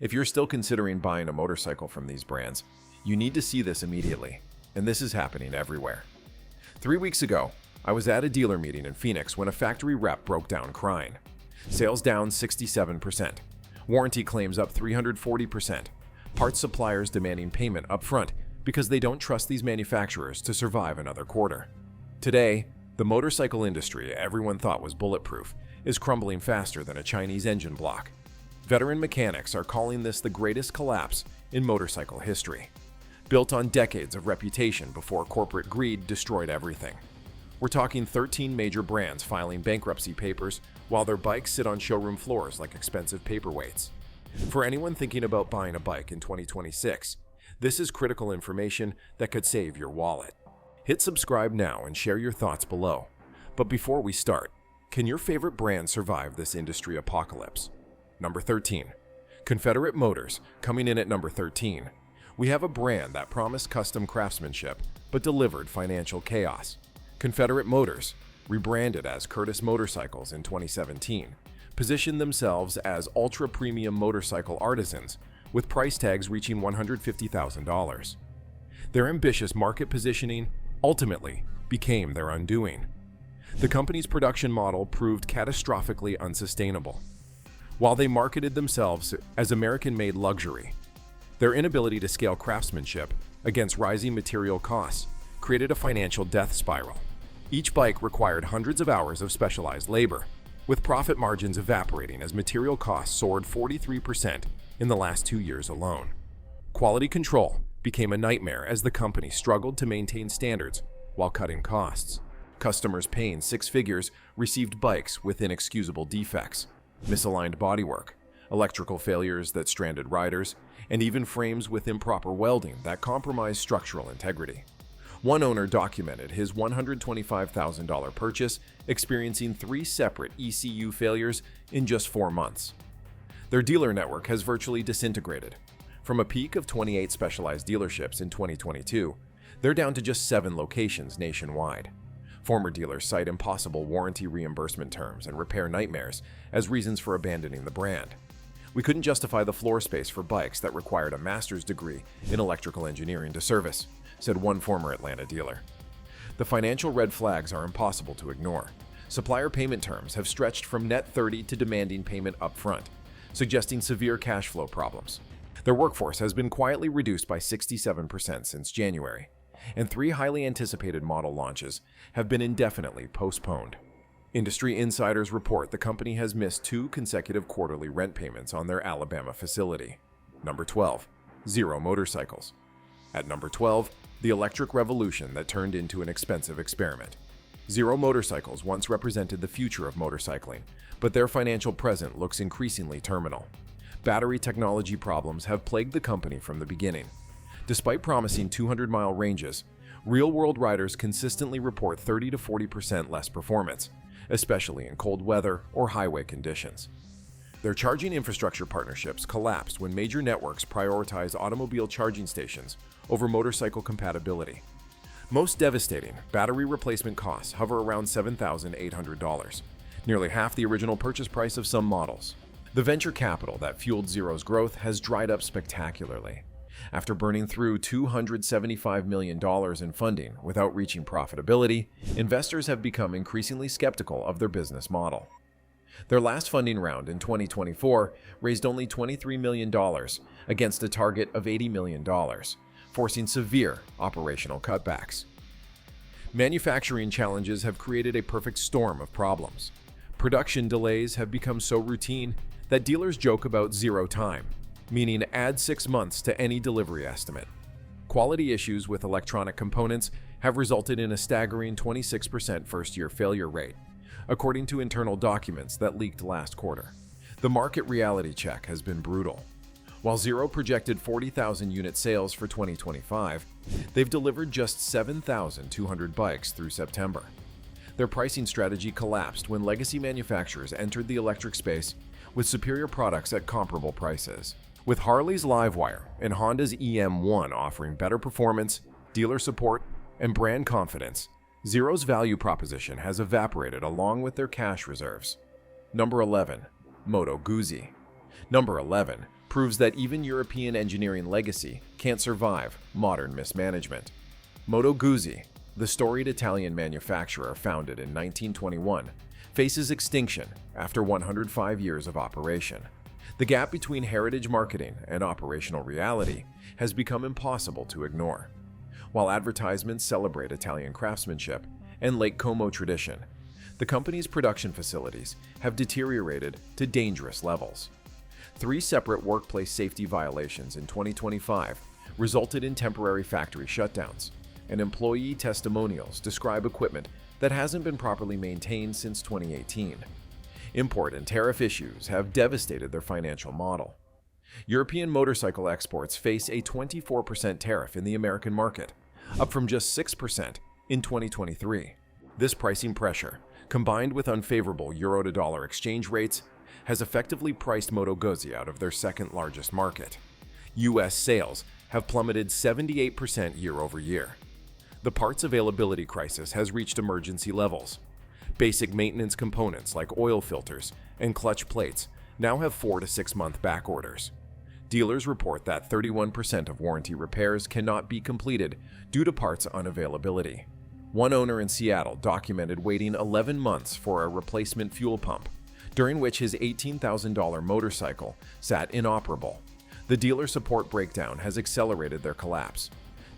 If you're still considering buying a motorcycle from these brands, you need to see this immediately, and this is happening everywhere. 3 weeks ago, I was at a dealer meeting in Phoenix when a factory rep broke down crying. Sales down 67%, warranty claims up 340%, parts suppliers demanding payment up front because they don't trust these manufacturers to survive another quarter. Today, the motorcycle industry everyone thought was bulletproof is crumbling faster than a Chinese engine block. Veteran mechanics are calling this the greatest collapse in motorcycle history, built on decades of reputation before corporate greed destroyed everything. We're talking 13 major brands filing bankruptcy papers while their bikes sit on showroom floors like expensive paperweights. For anyone thinking about buying a bike in 2026, this is critical information that could save your wallet. Hit subscribe now and share your thoughts below. But before we start, can your favorite brand survive this industry apocalypse? Number 13. Confederate Motors, coming in at number 13. We have a brand that promised custom craftsmanship but delivered financial chaos. Confederate Motors, rebranded as Curtis Motorcycles in 2017, positioned themselves as ultra-premium motorcycle artisans with price tags reaching $150,000. Their ambitious market positioning ultimately became their undoing. The company's production model proved catastrophically unsustainable. While they marketed themselves as American-made luxury, their inability to scale craftsmanship against rising material costs created a financial death spiral. Each bike required hundreds of hours of specialized labor, with profit margins evaporating as material costs soared 43% in the last 2 years alone. Quality control became a nightmare as the company struggled to maintain standards while cutting costs. Customers paying 6 figures received bikes with inexcusable defects, misaligned bodywork, electrical failures that stranded riders, and even frames with improper welding that compromised structural integrity. One owner documented his $125,000 purchase experiencing 3 separate ECU failures in just 4 months. Their dealer network has virtually disintegrated. From a peak of 28 specialized dealerships in 2022, they're down to just 7 locations nationwide. Former dealers cite impossible warranty reimbursement terms and repair nightmares as reasons for abandoning the brand. We couldn't justify the floor space for bikes that required a master's degree in electrical engineering to service, said one former Atlanta dealer. The financial red flags are impossible to ignore. Supplier payment terms have stretched from net 30 to demanding payment upfront, suggesting severe cash flow problems. Their workforce has been quietly reduced by 67% since January, and 3 highly anticipated model launches have been indefinitely postponed. Industry insiders report the company has missed 2 consecutive quarterly rent payments on their Alabama facility. Number 12. Zero Motorcycles. At number 12, the electric revolution that turned into an expensive experiment. Zero Motorcycles once represented the future of motorcycling, but their financial present looks increasingly terminal. Battery technology problems have plagued the company from the beginning. Despite promising 200-mile ranges, real-world riders consistently report 30 to 40% less performance, especially in cold weather or highway conditions. Their charging infrastructure partnerships collapsed when major networks prioritized automobile charging stations over motorcycle compatibility. Most devastating, battery replacement costs hover around $7,800, nearly half the original purchase price of some models. The venture capital that fueled Zero's growth has dried up spectacularly. After burning through $275 million in funding without reaching profitability, investors have become increasingly skeptical of their business model. Their last funding round in 2024 raised only $23 million against a target of $80 million, forcing severe operational cutbacks. Manufacturing challenges have created a perfect storm of problems. Production delays have become so routine that dealers joke about zero time, meaning add 6 months to any delivery estimate. Quality issues with electronic components have resulted in a staggering 26% first-year failure rate, according to internal documents that leaked last quarter. The market reality check has been brutal. While Zero projected 40,000 unit sales for 2025, they've delivered just 7,200 bikes through September. Their pricing strategy collapsed when legacy manufacturers entered the electric space with superior products at comparable prices. With Harley's Livewire and Honda's EM1 offering better performance, dealer support, and brand confidence, Zero's value proposition has evaporated along with their cash reserves. Number 11. Moto Guzzi. Number 11. proves that even European engineering legacy can't survive modern mismanagement. Moto Guzzi, the storied Italian manufacturer founded in 1921, faces extinction after 105 years of operation. The gap between heritage marketing and operational reality has become impossible to ignore. While advertisements celebrate Italian craftsmanship and Lake Como tradition, the company's production facilities have deteriorated to dangerous levels. 3 separate workplace safety violations in 2025 resulted in temporary factory shutdowns, and employee testimonials describe equipment that hasn't been properly maintained since 2018. Import and tariff issues have devastated their financial model. European motorcycle exports face a 24% tariff in the American market, up from just 6% in 2023. This pricing pressure, combined with unfavorable euro to dollar exchange rates, has effectively priced Moto Guzzi out of their second largest market. U.S. sales have plummeted 78% year over year. The parts availability crisis has reached emergency levels. Basic maintenance components like oil filters and clutch plates now have 4 to 6 month back orders. Dealers report that 31% of warranty repairs cannot be completed due to parts unavailability. One owner in Seattle documented waiting 11 months for a replacement fuel pump, during which his $18,000 motorcycle sat inoperable. The dealer support breakdown has accelerated their collapse.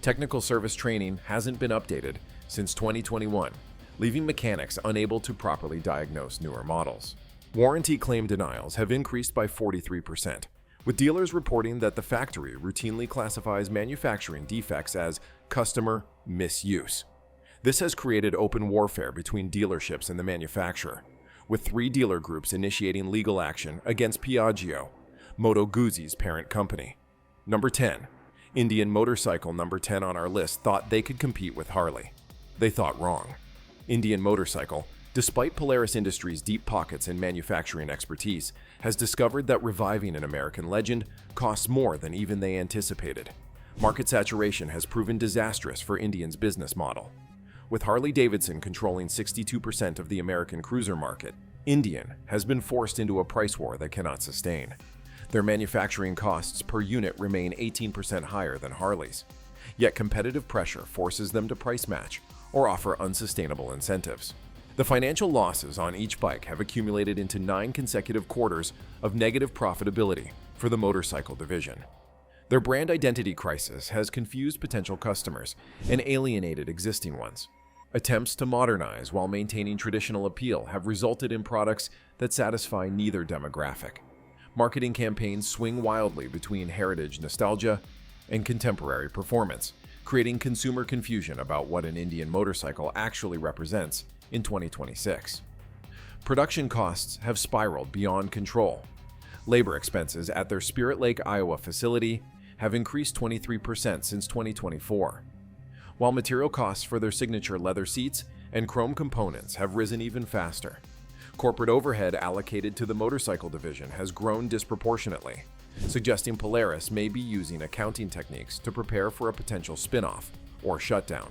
Technical service training hasn't been updated since 2021, leaving mechanics unable to properly diagnose newer models. Warranty claim denials have increased by 43%, with dealers reporting that the factory routinely classifies manufacturing defects as customer misuse. This has created open warfare between dealerships and the manufacturer, with 3 dealer groups initiating legal action against Piaggio, Moto Guzzi's parent company. Number 10. Indian motorcycle number 10 on our list thought they could compete with Harley. They thought wrong. Indian Motorcycle, despite Polaris Industries' deep pockets and manufacturing expertise, has discovered that reviving an American legend costs more than even they anticipated. Market saturation has proven disastrous for Indian's business model. With Harley-Davidson controlling 62% of the American cruiser market, Indian has been forced into a price war that cannot sustain. Their manufacturing costs per unit remain 18% higher than Harley's, yet competitive pressure forces them to price match or offer unsustainable incentives. The financial losses on each bike have accumulated into 9 consecutive quarters of negative profitability for the motorcycle division. Their brand identity crisis has confused potential customers and alienated existing ones. Attempts to modernize while maintaining traditional appeal have resulted in products that satisfy neither demographic. Marketing campaigns swing wildly between heritage nostalgia and contemporary performance, creating consumer confusion about what an Indian motorcycle actually represents in 2026. Production costs have spiraled beyond control. Labor expenses at their Spirit Lake, Iowa facility have increased 23% since 2024, while material costs for their signature leather seats and chrome components have risen even faster. Corporate overhead allocated to the motorcycle division has grown disproportionately, suggesting Polaris may be using accounting techniques to prepare for a potential spin-off or shutdown.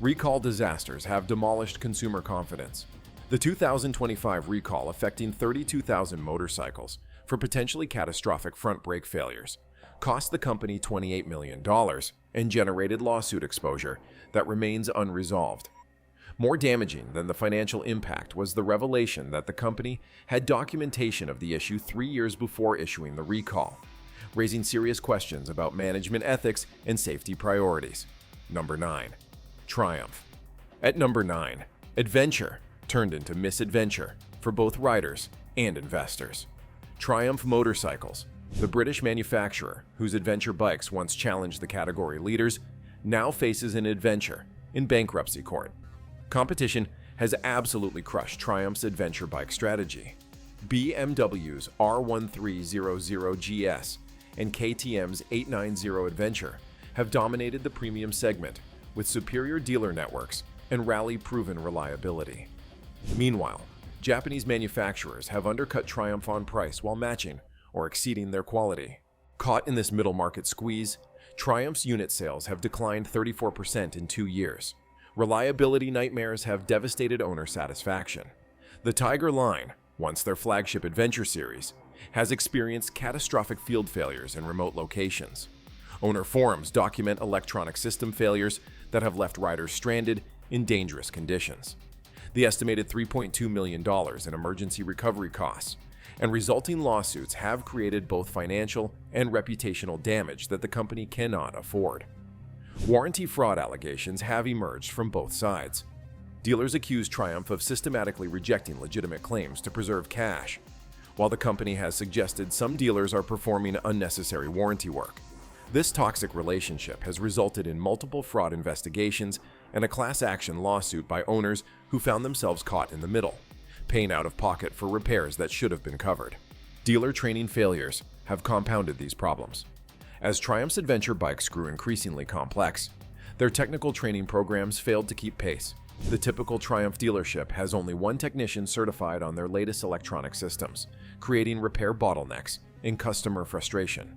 Recall disasters have demolished consumer confidence. The 2025 recall affecting 32,000 motorcycles for potentially catastrophic front brake failures cost the company $28 million and generated lawsuit exposure that remains unresolved. More damaging than the financial impact was the revelation that the company had documentation of the issue 3 years before issuing the recall, raising serious questions about management ethics and safety priorities. Number 9. Triumph. At number 9, adventure turned into misadventure for both riders and investors. Triumph Motorcycles, the British manufacturer whose adventure bikes once challenged the category leaders, now faces an adventure in bankruptcy court. Competition has absolutely crushed Triumph's adventure bike strategy. BMW's R1300GS and KTM's 890 Adventure have dominated the premium segment with superior dealer networks and rally-proven reliability. Meanwhile, Japanese manufacturers have undercut Triumph on price while matching or exceeding their quality. Caught in this middle market squeeze, Triumph's unit sales have declined 34% in 2 years. Reliability nightmares have devastated owner satisfaction. The Tiger line, once their flagship adventure series, has experienced catastrophic field failures in remote locations. Owner forums document electronic system failures that have left riders stranded in dangerous conditions. The estimated $3.2 million in emergency recovery costs and resulting lawsuits have created both financial and reputational damage that the company cannot afford. Warranty fraud allegations have emerged from both sides. Dealers accuse Triumph of systematically rejecting legitimate claims to preserve cash, while the company has suggested some dealers are performing unnecessary warranty work. This toxic relationship has resulted in multiple fraud investigations and a class action lawsuit by owners who found themselves caught in the middle, paying out of pocket for repairs that should have been covered. Dealer training failures have compounded these problems. As Triumph's adventure bikes grew increasingly complex, their technical training programs failed to keep pace. The typical Triumph dealership has only one technician certified on their latest electronic systems, creating repair bottlenecks and customer frustration.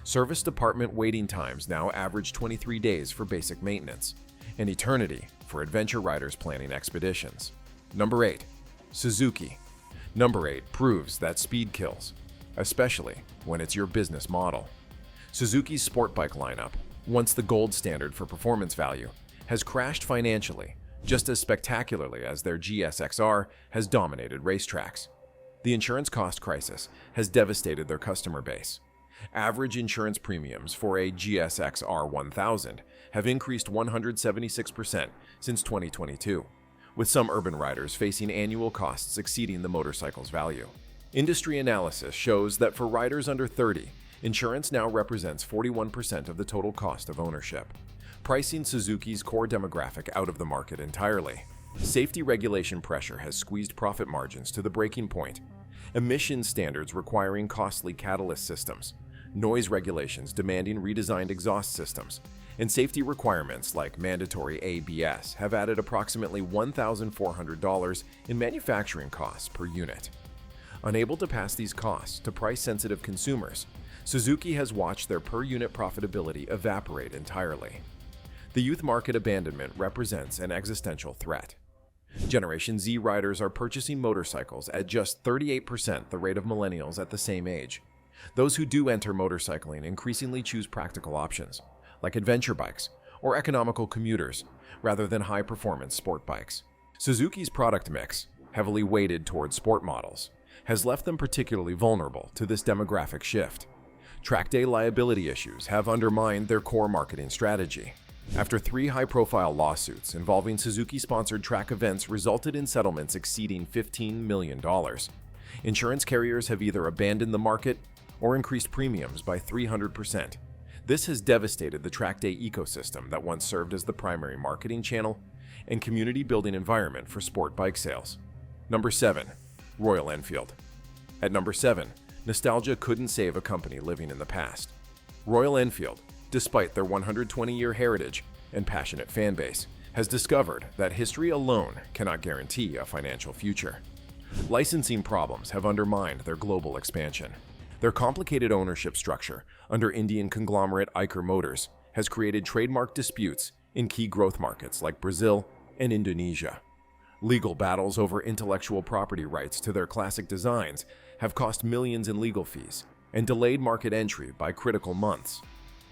Service department waiting times now average 23 days for basic maintenance, an eternity for adventure riders planning expeditions. Number 8. Suzuki. Number 8 proves that speed kills, especially when it's your business model. Suzuki's sport bike lineup, once the gold standard for performance value, has crashed financially just as spectacularly as their GSX-R has dominated racetracks. The insurance cost crisis has devastated their customer base. Average insurance premiums for a GSX-R 1000 have increased 176% since 2022, with some urban riders facing annual costs exceeding the motorcycle's value. Industry analysis shows that for riders under 30, insurance now represents 41% of the total cost of ownership, pricing Suzuki's core demographic out of the market entirely. Safety regulation pressure has squeezed profit margins to the breaking point. Emission standards requiring costly catalyst systems, noise regulations demanding redesigned exhaust systems, and safety requirements like mandatory ABS have added approximately $1,400 in manufacturing costs per unit. Unable to pass these costs to price-sensitive consumers, Suzuki has watched their per-unit profitability evaporate entirely. The youth market abandonment represents an existential threat. Generation Z riders are purchasing motorcycles at just 38% the rate of millennials at the same age. Those who do enter motorcycling increasingly choose practical options, like adventure bikes or economical commuters, rather than high-performance sport bikes. Suzuki's product mix, heavily weighted towards sport models, has left them particularly vulnerable to this demographic shift. Track day liability issues have undermined their core marketing strategy. After 3 high-profile lawsuits involving Suzuki-sponsored track events resulted in settlements exceeding $15 million, insurance carriers have either abandoned the market or increased premiums by 300%. This has devastated the track day ecosystem that once served as the primary marketing channel and community-building environment for sport bike sales. Number 7. Royal Enfield. At number 7, nostalgia couldn't save a company living in the past. Royal Enfield, despite their 120-year heritage and passionate fan base, has discovered that history alone cannot guarantee a financial future. Licensing problems have undermined their global expansion. Their complicated ownership structure under Indian conglomerate Eicher Motors has created trademark disputes in key growth markets like Brazil and Indonesia. Legal battles over intellectual property rights to their classic designs have cost millions in legal fees and delayed market entry by critical months.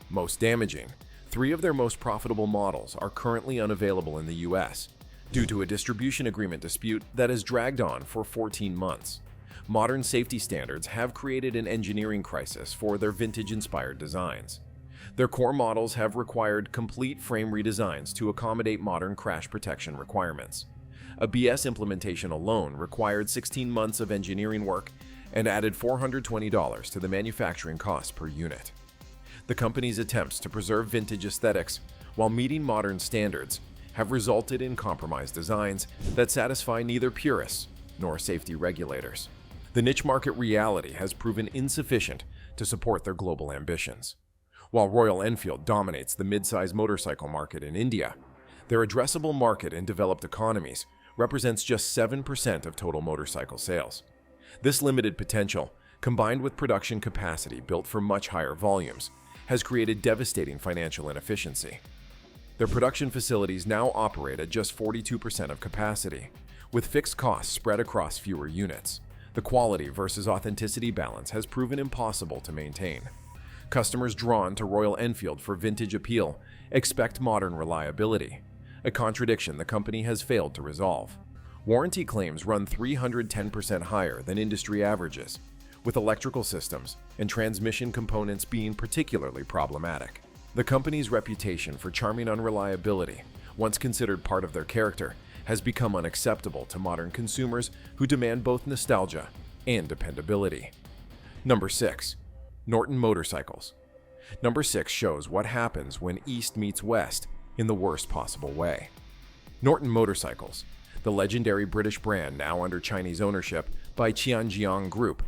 Most damaging, 3 of their most profitable models are currently unavailable in the US due to a distribution agreement dispute that has dragged on for 14 months. Modern safety standards have created an engineering crisis for their vintage-inspired designs. Their core models have required complete frame redesigns to accommodate modern crash protection requirements. A BS implementation alone required 16 months of engineering work and added $420 to the manufacturing cost per unit. The company's attempts to preserve vintage aesthetics while meeting modern standards have resulted in compromised designs that satisfy neither purists nor safety regulators. The niche market reality has proven insufficient to support their global ambitions. While Royal Enfield dominates the mid-size motorcycle market in India, their addressable market in developed economies represents just 7% of total motorcycle sales. This limited potential, combined with production capacity built for much higher volumes, has created devastating financial inefficiency. Their production facilities now operate at just 42% of capacity, with fixed costs spread across fewer units. The quality versus authenticity balance has proven impossible to maintain. Customers drawn to Royal Enfield for vintage appeal expect modern reliability, a contradiction the company has failed to resolve. Warranty claims run 310% higher than industry averages, with electrical systems and transmission components being particularly problematic. The company's reputation for charming unreliability, once considered part of their character, has become unacceptable to modern consumers who demand both nostalgia and dependability. Number 6. Norton Motorcycles. Number 6 shows what happens when East meets West in the worst possible way. Norton Motorcycles, the legendary British brand now under Chinese ownership by Qianjiang Group,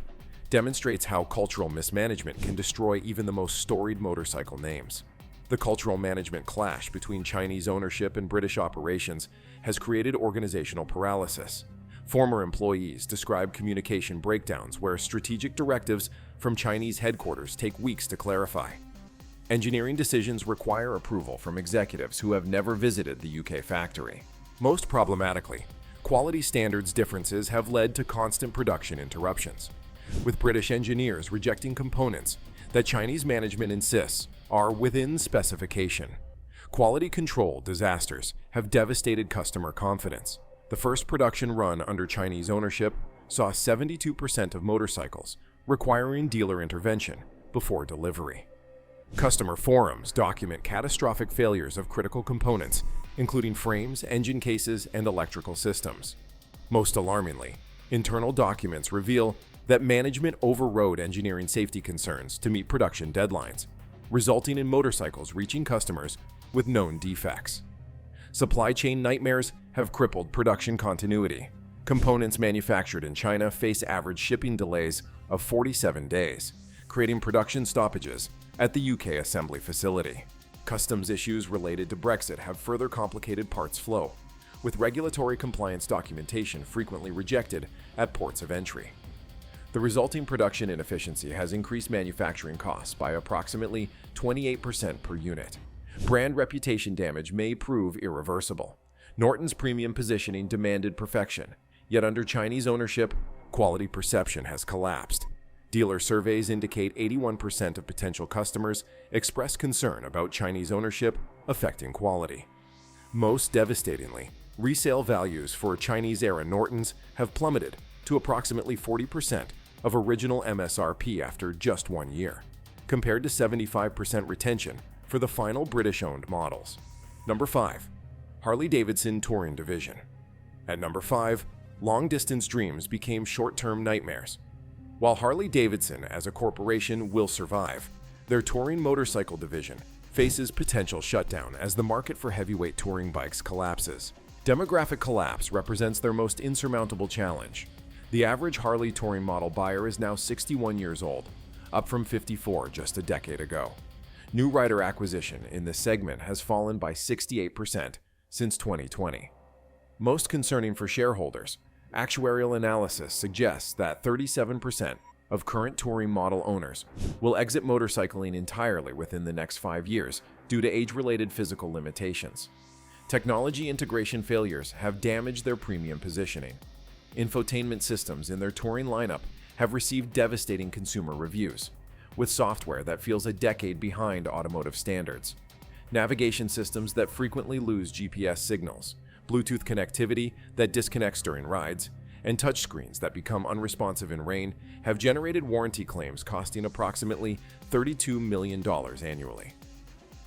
demonstrates how cultural mismanagement can destroy even the most storied motorcycle names. The cultural management clash between Chinese ownership and British operations has created organizational paralysis. Former employees describe communication breakdowns where strategic directives from Chinese headquarters take weeks to clarify. Engineering decisions require approval from executives who have never visited the UK factory. Most problematically, quality standards differences have led to constant production interruptions, with British engineers rejecting components that Chinese management insists are within specification. Quality control disasters have devastated customer confidence. The first production run under Chinese ownership saw 72% of motorcycles requiring dealer intervention before delivery. Customer forums document catastrophic failures of critical components, including frames, engine cases, and electrical systems. Most alarmingly, internal documents reveal that management overrode engineering safety concerns to meet production deadlines, resulting in motorcycles reaching customers with known defects. Supply chain nightmares have crippled production continuity. Components manufactured in China face average shipping delays of 47 days, creating production stoppages at the UK assembly facility. Customs issues related to Brexit have further complicated parts flow, with regulatory compliance documentation frequently rejected at ports of entry. The resulting production inefficiency has increased manufacturing costs by approximately 28% per unit. Brand reputation damage may prove irreversible. Norton's premium positioning demanded perfection, yet under Chinese ownership, quality perception has collapsed. Dealer surveys indicate 81% of potential customers express concern about Chinese ownership affecting quality. Most devastatingly, resale values for Chinese-era Nortons have plummeted to approximately 40% of original MSRP after just 1 year, compared to 75% retention for the final British-owned models. Number 5. Harley-Davidson Touring Division. At number 5, long-distance dreams became short-term nightmares. While Harley-Davidson as a corporation will survive, their touring motorcycle division faces potential shutdown as the market for heavyweight touring bikes collapses. Demographic collapse represents their most insurmountable challenge. The average Harley touring model buyer is now 61 years old, up from 54 just a decade ago. New rider acquisition in this segment has fallen by 68% since 2020. Most concerning for shareholders, actuarial analysis suggests that 37% of current touring model owners will exit motorcycling entirely within the next 5 years due to age-related physical limitations. Technology integration failures have damaged their premium positioning. Infotainment systems in their touring lineup have received devastating consumer reviews, with software that feels a decade behind automotive standards. Navigation systems that frequently lose GPS signals, Bluetooth connectivity that disconnects during rides, and touchscreens that become unresponsive in rain have generated warranty claims costing approximately $32 million annually.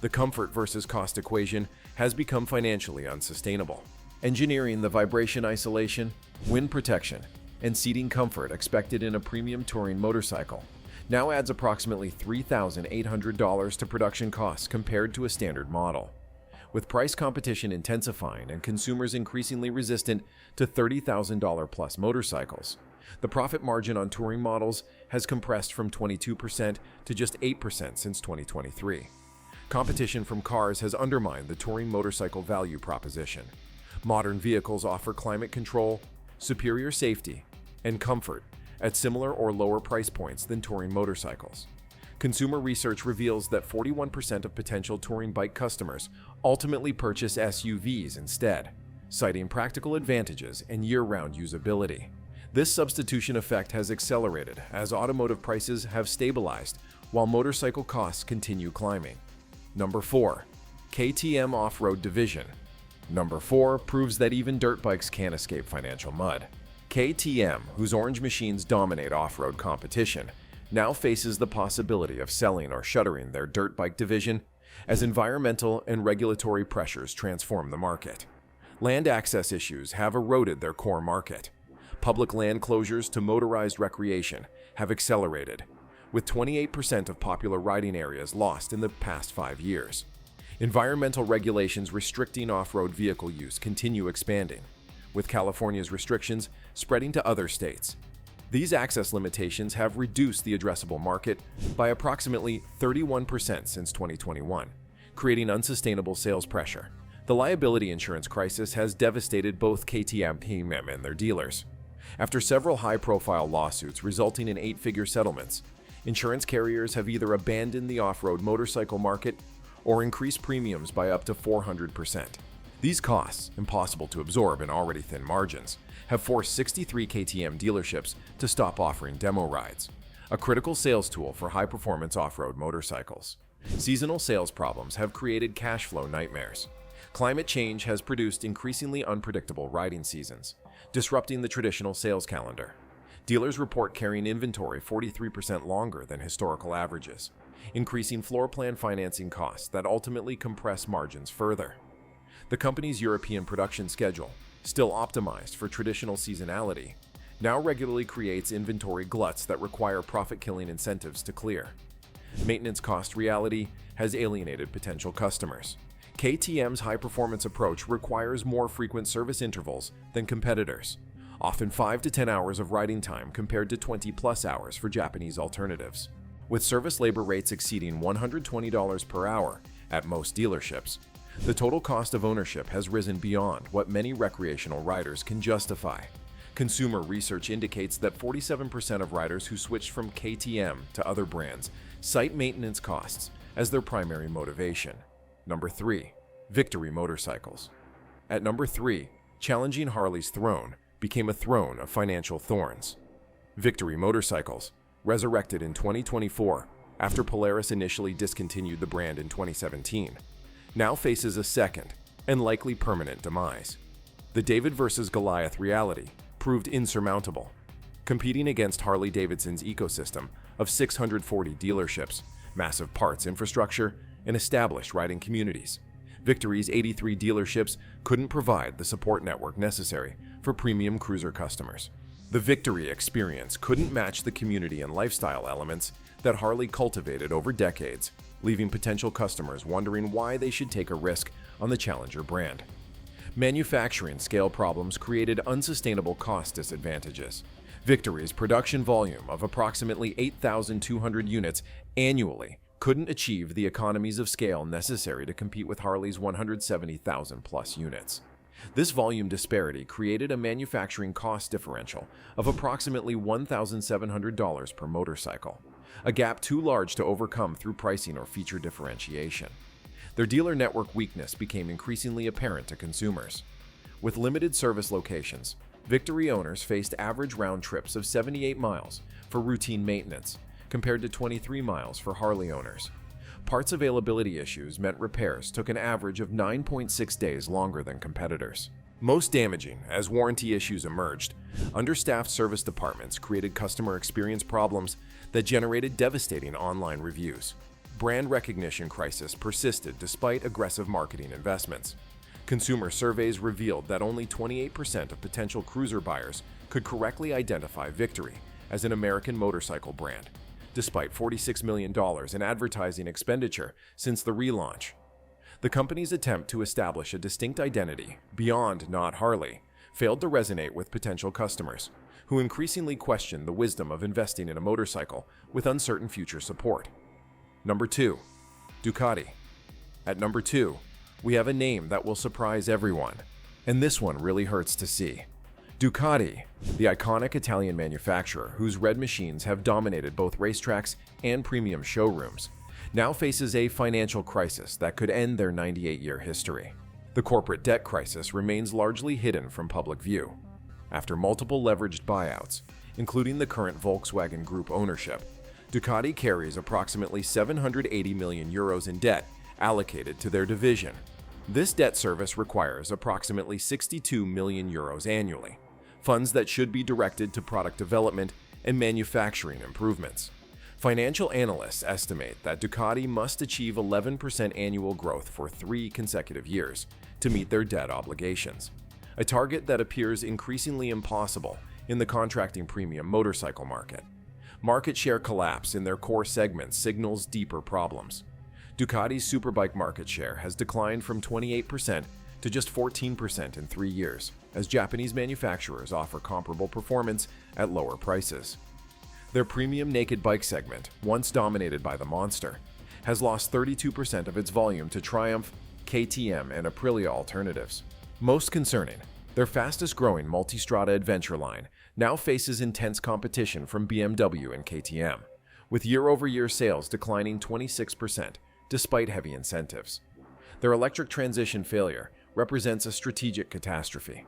The comfort versus cost equation has become financially unsustainable. Engineering the vibration isolation, wind protection, and seating comfort expected in a premium touring motorcycle now adds approximately $3,800 to production costs compared to a standard model. With price competition intensifying and consumers increasingly resistant to $30,000 plus motorcycles, the profit margin on touring models has compressed from 22% to just 8% since 2023. Competition from cars has undermined the touring motorcycle value proposition. Modern vehicles offer climate control, superior safety, and comfort at similar or lower price points than touring motorcycles. Consumer research reveals that 41% of potential touring bike customers ultimately purchase SUVs instead, citing practical advantages and year-round usability. This substitution effect has accelerated as automotive prices have stabilized while motorcycle costs continue climbing. Number 4. KTM Off-Road Division. Number 4 proves that even dirt bikes can't escape financial mud. KTM, whose orange machines dominate off-road competition, now faces the possibility of selling or shuttering their dirt bike division as environmental and regulatory pressures transform the market. Land access issues have eroded their core market. Public land closures to motorized recreation have accelerated, with 28% of popular riding areas lost in the past 5 years. Environmental regulations restricting off-road vehicle use continue expanding, with California's restrictions spreading to other states. These access limitations have reduced the addressable market by approximately 31% since 2021, creating unsustainable sales pressure. The liability insurance crisis has devastated both KTM and their dealers. After several high-profile lawsuits resulting in 8-figure settlements, insurance carriers have either abandoned the off-road motorcycle market or increased premiums by up to 400%. These costs, impossible to absorb in already thin margins, have forced 63 KTM dealerships to stop offering demo rides, a critical sales tool for high-performance off-road motorcycles. Seasonal sales problems have created cash flow nightmares. Climate change has produced increasingly unpredictable riding seasons, disrupting the traditional sales calendar. Dealers report carrying inventory 43% longer than historical averages, increasing floor plan financing costs that ultimately compress margins further. The company's European production schedule, still optimized for traditional seasonality, now regularly creates inventory gluts that require profit-killing incentives to clear. Maintenance cost reality has alienated potential customers. KTM's high-performance approach requires more frequent service intervals than competitors, often 5 to 10 hours of riding time compared to 20-plus hours for Japanese alternatives. With service labor rates exceeding $120 per hour at most dealerships, the total cost of ownership has risen beyond what many recreational riders can justify. Consumer research indicates that 47% of riders who switched from KTM to other brands cite maintenance costs as their primary motivation. Number 3. Victory Motorcycles. At number 3, challenging Harley's throne became a throne of financial thorns. Victory Motorcycles, resurrected in 2024 after Polaris initially discontinued the brand in 2017, now faces a second and likely permanent demise. The David versus Goliath reality proved insurmountable. Competing against Harley-Davidson's ecosystem of 640 dealerships, massive parts infrastructure, and established riding communities, Victory's 83 dealerships couldn't provide the support network necessary for premium cruiser customers. The Victory experience couldn't match the community and lifestyle elements that Harley cultivated over decades, leaving potential customers wondering why they should take a risk on the Challenger brand. Manufacturing scale problems created unsustainable cost disadvantages. Victory's production volume of approximately 8,200 units annually couldn't achieve the economies of scale necessary to compete with Harley's 170,000 plus units. This volume disparity created a manufacturing cost differential of approximately $1,700 per motorcycle, a gap too large to overcome through pricing or feature differentiation. Their dealer network weakness became increasingly apparent to consumers. With limited service locations, Victory owners faced average round trips of 78 miles for routine maintenance, compared to 23 miles for Harley owners. Parts availability issues meant repairs took an average of 9.6 days longer than competitors. Most damaging, as warranty issues emerged, understaffed service departments created customer experience problems that generated devastating online reviews. Brand recognition crisis persisted despite aggressive marketing investments. Consumer surveys revealed that only 28% of potential cruiser buyers could correctly identify Victory as an American motorcycle brand, despite $46 million in advertising expenditure since the relaunch. The company's attempt to establish a distinct identity beyond not Harley failed to resonate with potential customers, who increasingly questioned the wisdom of investing in a motorcycle with uncertain future support. Number 2. Ducati. At number 2, we have a name that will surprise everyone, and this one really hurts to see. Ducati, the iconic Italian manufacturer whose red machines have dominated both racetracks and premium showrooms, now faces a financial crisis that could end their 98-year history. The corporate debt crisis remains largely hidden from public view. After multiple leveraged buyouts, including the current Volkswagen Group ownership, Ducati carries approximately 780 million euros in debt allocated to their division. This debt service requires approximately 62 million euros annually, funds that should be directed to product development and manufacturing improvements. Financial analysts estimate that Ducati must achieve 11% annual growth for 3 consecutive years to meet their debt obligations, a target that appears increasingly impossible in the contracting premium motorcycle market. Market share collapse in their core segments signals deeper problems. Ducati's superbike market share has declined from 28% to just 14% in 3 years, as Japanese manufacturers offer comparable performance at lower prices. Their premium naked bike segment, once dominated by the Monster, has lost 32% of its volume to Triumph, KTM, and Aprilia alternatives. Most concerning, their fastest-growing multistrada adventure line now faces intense competition from BMW and KTM, with year-over-year sales declining 26% despite heavy incentives. Their electric transition failure represents a strategic catastrophe.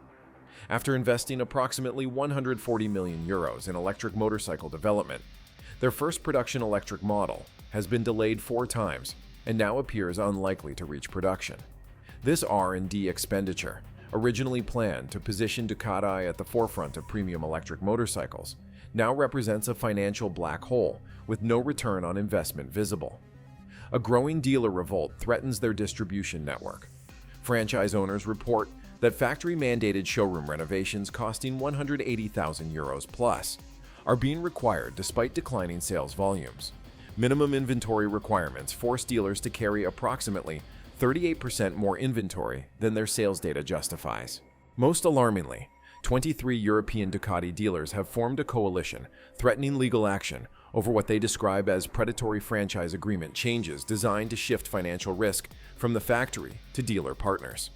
After investing approximately 140 million euros in electric motorcycle development, their first production electric model has been delayed 4 times and now appears unlikely to reach production. This R&D expenditure, originally planned to position Ducati at the forefront of premium electric motorcycles, now represents a financial black hole with no return on investment visible. A growing dealer revolt threatens their distribution network. Franchise owners report that factory-mandated showroom renovations costing 180,000 euros plus are being required despite declining sales volumes. Minimum inventory requirements force dealers to carry approximately 38% more inventory than their sales data justifies. Most alarmingly, 23 European Ducati dealers have formed a coalition threatening legal action over what they describe as predatory franchise agreement changes designed to shift financial risk from the factory to dealer partners.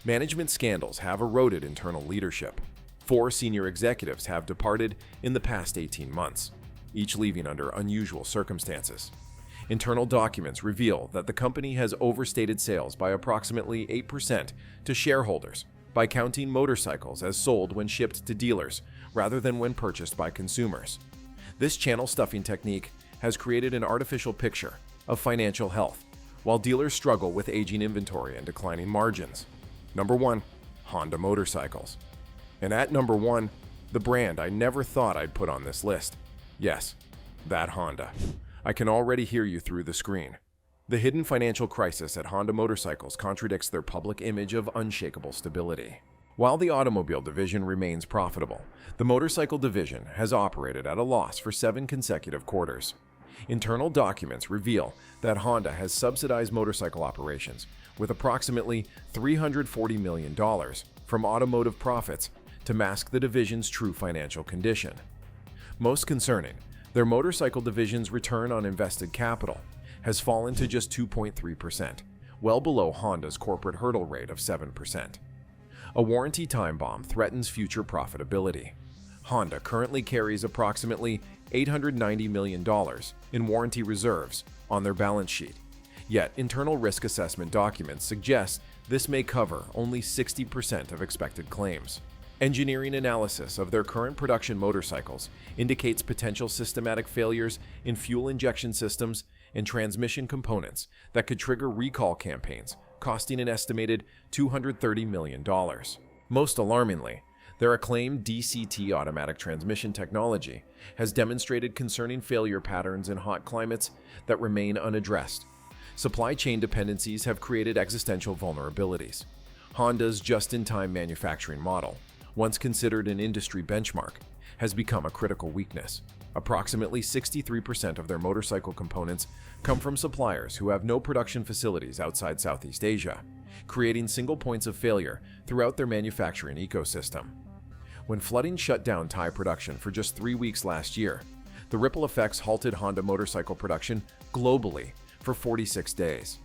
Management scandals have eroded internal leadership. 4 senior executives have departed in the past 18 months, each leaving under unusual circumstances. Internal documents reveal that the company has overstated sales by approximately 8% to shareholders by counting motorcycles as sold when shipped to dealers rather than when purchased by consumers. This channel stuffing technique has created an artificial picture of financial health, while dealers struggle with aging inventory and declining margins. Number 1. Honda Motorcycles. And at number 1, the brand I never thought I'd put on this list. Yes, that Honda. I can already hear you through the screen. The hidden financial crisis at Honda Motorcycles contradicts their public image of unshakable stability. While the automobile division remains profitable, the motorcycle division has operated at a loss for 7 consecutive quarters. Internal documents reveal that Honda has subsidized motorcycle operations with approximately $340 million from automotive profits to mask the division's true financial condition. Most concerning, their motorcycle division's return on invested capital has fallen to just 2.3%, well below Honda's corporate hurdle rate of 7%. A warranty time bomb threatens future profitability. Honda currently carries approximately $890 million in warranty reserves on their balance sheet, yet internal risk assessment documents suggest this may cover only 60% of expected claims. Engineering analysis of their current production motorcycles indicates potential systematic failures in fuel injection systems and transmission components that could trigger recall campaigns, costing an estimated $230 million. Most alarmingly, their acclaimed DCT automatic transmission technology has demonstrated concerning failure patterns in hot climates that remain unaddressed. Supply chain dependencies have created existential vulnerabilities. Honda's just-in-time manufacturing model, once considered an industry benchmark, has become a critical weakness. Approximately 63% of their motorcycle components come from suppliers who have no production facilities outside Southeast Asia, creating single points of failure throughout their manufacturing ecosystem. When flooding shut down Thai production for just 3 weeks last year, the ripple effects halted Honda motorcycle production globally for 46 days.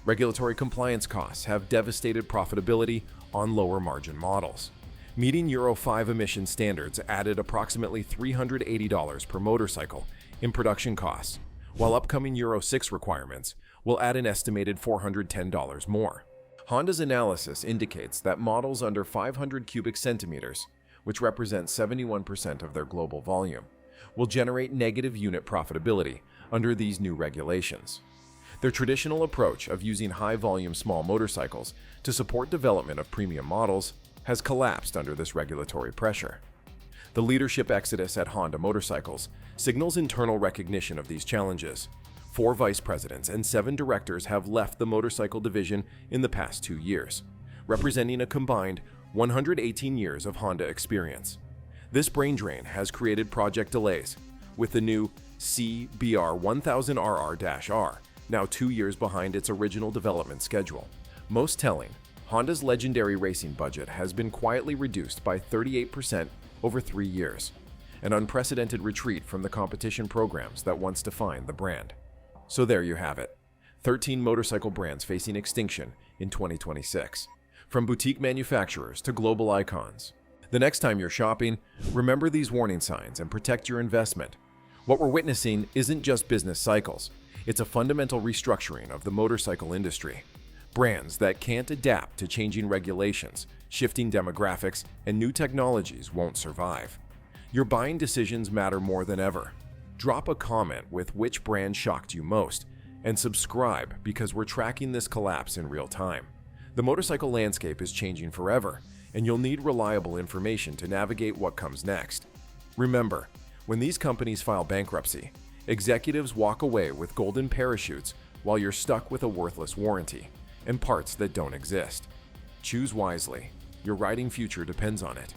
Regulatory compliance costs have devastated profitability on lower margin models. Meeting Euro 5 emission standards added approximately $380 per motorcycle in production costs, while upcoming Euro 6 requirements will add an estimated $410 more. Honda's analysis indicates that models under 500 cubic centimeters, which represents 71% of their global volume, will generate negative unit profitability under these new regulations. Their traditional approach of using high-volume small motorcycles to support development of premium models has collapsed under this regulatory pressure. The leadership exodus at Honda Motorcycles signals internal recognition of these challenges. 4 vice presidents and 7 directors have left the motorcycle division in the past 2 years, representing a combined 118 years of Honda experience. This brain drain has created project delays, with the new CBR 1000RR-R now 2 years behind its original development schedule. Most telling, Honda's legendary racing budget has been quietly reduced by 38% over 3 years, an unprecedented retreat from the competition programs that once defined the brand. So there you have it, 13 motorcycle brands facing extinction in 2026, from boutique manufacturers to global icons. The next time you're shopping, remember these warning signs and protect your investment. What we're witnessing isn't just business cycles, it's a fundamental restructuring of the motorcycle industry. Brands that can't adapt to changing regulations, shifting demographics, and new technologies won't survive. Your buying decisions matter more than ever. Drop a comment with which brand shocked you most, and subscribe because we're tracking this collapse in real time. The motorcycle landscape is changing forever, and you'll need reliable information to navigate what comes next. Remember, when these companies file bankruptcy, executives walk away with golden parachutes while you're stuck with a worthless warranty and parts that don't exist. Choose wisely. Your riding future depends on it.